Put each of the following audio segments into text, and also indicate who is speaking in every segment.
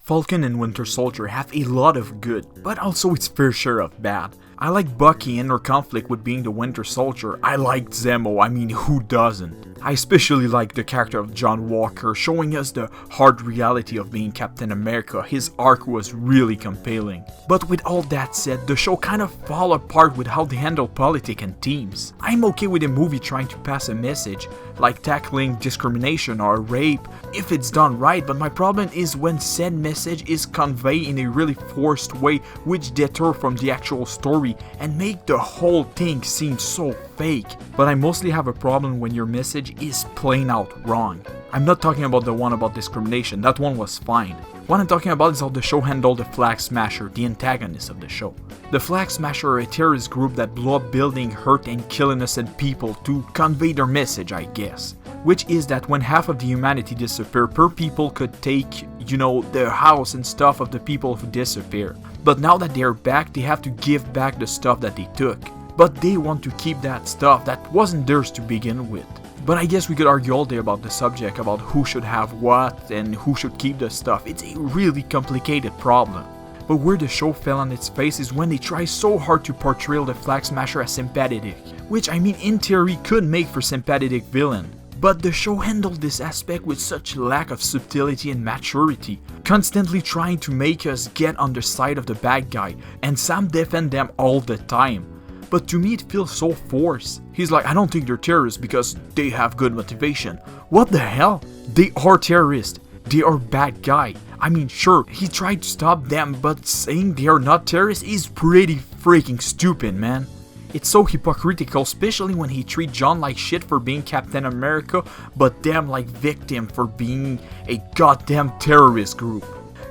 Speaker 1: Falcon and Winter Soldier have a lot of good, but also its fair share of bad. I like Bucky and her conflict with being the Winter Soldier. I liked Zemo, I mean who doesn't? I especially like the character of John Walker, showing us the hard reality of being Captain America. His arc was really compelling. But with all that said, the show kind of fall apart with how they handle politics and teams. I'm okay with a movie trying to pass a message, like tackling discrimination or rape, if it's done right, but my problem is when said message is conveyed in a really forced way which deter from the actual story and make the whole thing seem so fake. But I mostly have a problem when your message is plain out wrong. I'm not talking about the one about discrimination, that one was fine. What I'm talking about is how the show handled the Flag Smasher, the antagonist of the show. The Flag Smasher are a terrorist group that blow up buildings, hurt and kill innocent people to convey their message, I guess. Which is that when half of the humanity disappear, per people could take, the house and stuff of the people who disappear. But now that they're back, they have to give back the stuff that they took. But they want to keep that stuff that wasn't theirs to begin with. But I guess we could argue all day about the subject, about who should have what and who should keep the stuff. It's a really complicated problem. But where the show fell on its face is when they try so hard to portray the Flag Smasher as sympathetic. Which I mean in theory could make for sympathetic villain. But the show handled this aspect with such lack of subtlety and maturity, constantly trying to make us get on the side of the bad guy, and Sam defend them all the time. But to me it feels so forced. He's like, I don't think they're terrorists because they have good motivation. What the hell? They are terrorists. They are bad guy. I mean sure, he tried to stop them, but saying they are not terrorists is pretty freaking stupid, man. It's so hypocritical, especially when he treats John like shit for being Captain America, but them like victim for being a goddamn terrorist group.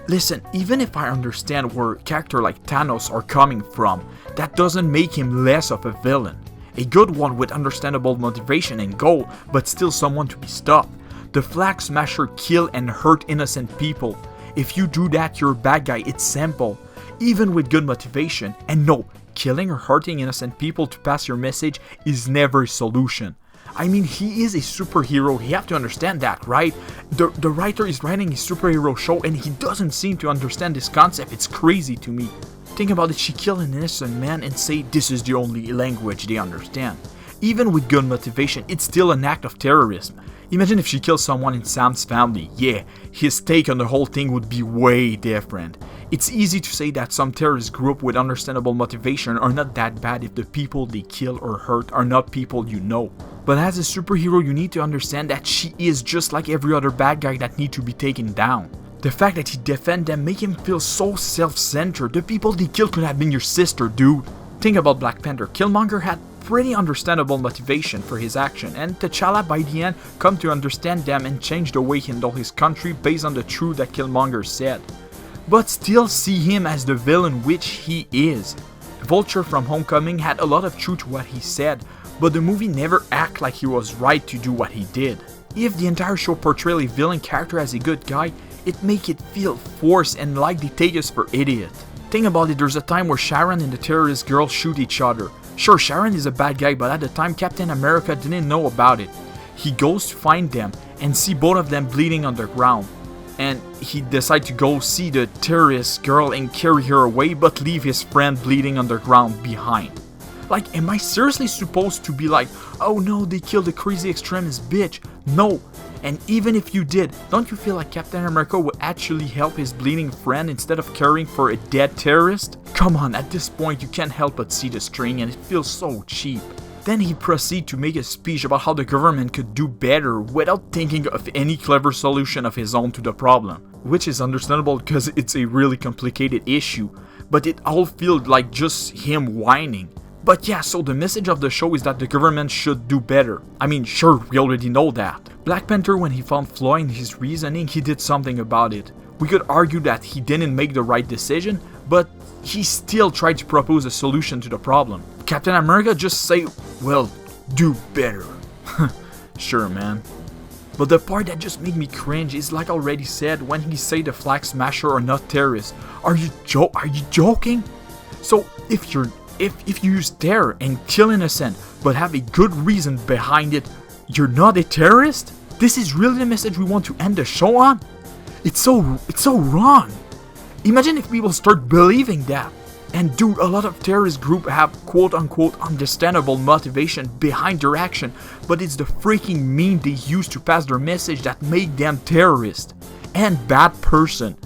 Speaker 1: Listen, even if I understand where a character like Thanos are coming from, that doesn't make him less of a villain. A good one with understandable motivation and goal, but still someone to be stopped. The Flag Smasher kill and hurt innocent people. If you do that, you're a bad guy, it's simple. Even with good motivation, and no, killing or hurting innocent people to pass your message is never a solution. I mean, he is a superhero, you have to understand that, right? The writer is writing a superhero show and he doesn't seem to understand this concept, it's crazy to me. Think about it, she killed an innocent man and say this is the only language they understand. Even with good motivation, it's still an act of terrorism. Imagine if she killed someone in Sam's family, yeah, his take on the whole thing would be way different. It's easy to say that some terrorist group with understandable motivation are not that bad if the people they kill or hurt are not people you know. But as a superhero, you need to understand that she is just like every other bad guy that need to be taken down. The fact that he defend them make him feel so self-centered. The people they killed could have been your sister, dude. Think about Black Panther. Killmonger had pretty understandable motivation for his action, and T'Challa by the end come to understand them and change the way he handled his country based on the truth that Killmonger said. But still see him as the villain which he is. Vulture from Homecoming had a lot of truth to what he said, but the movie never acted like he was right to do what he did. If the entire show portrayed a villain character as a good guy, it make it feel forced and like they take us for idiot. Think about it, there's a time where Sharon and the terrorist girl shoot each other. Sure, Sharon is a bad guy, but at the time Captain America didn't know about it. He goes to find them and see both of them bleeding on the ground. And he decides to go see the terrorist girl and carry her away, but leave his friend bleeding on the ground behind. Like, am I seriously supposed to be like, oh no, they killed the crazy extremist bitch? No. And even if you did, don't you feel like Captain America would actually help his bleeding friend instead of caring for a dead terrorist? Come on, at this point you can't help but see the string and it feels so cheap. Then he proceeds to make a speech about how the government could do better without thinking of any clever solution of his own to the problem. Which is understandable because it's a really complicated issue, but it all feels like just him whining. But yeah, so the message of the show is that the government should do better. I mean, sure, we already know that. Black Panther, when he found flaw in his reasoning, he did something about it. We could argue that he didn't make the right decision, but he still tried to propose a solution to the problem. Captain America just say, well, do better. Sure, man. But the part that just made me cringe is like I already said when he say the Flag Smasher are not terrorists. Are you joking? So if you use terror and kill innocent but have a good reason behind it, you're not a terrorist? This is really the message we want to end the show on? It's so wrong. Imagine if people start believing that. And dude, a lot of terrorist groups have quote-unquote understandable motivation behind their action, but it's the freaking meme they use to pass their message that make them terrorists and bad person.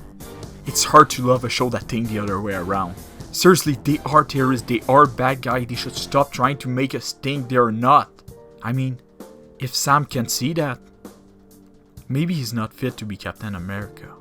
Speaker 1: It's hard to love a show that thinks the other way around. Seriously, they are terrorists, they are bad guys, they should stop trying to make us think they're not. I mean, if Sam can see that, maybe he's not fit to be Captain America.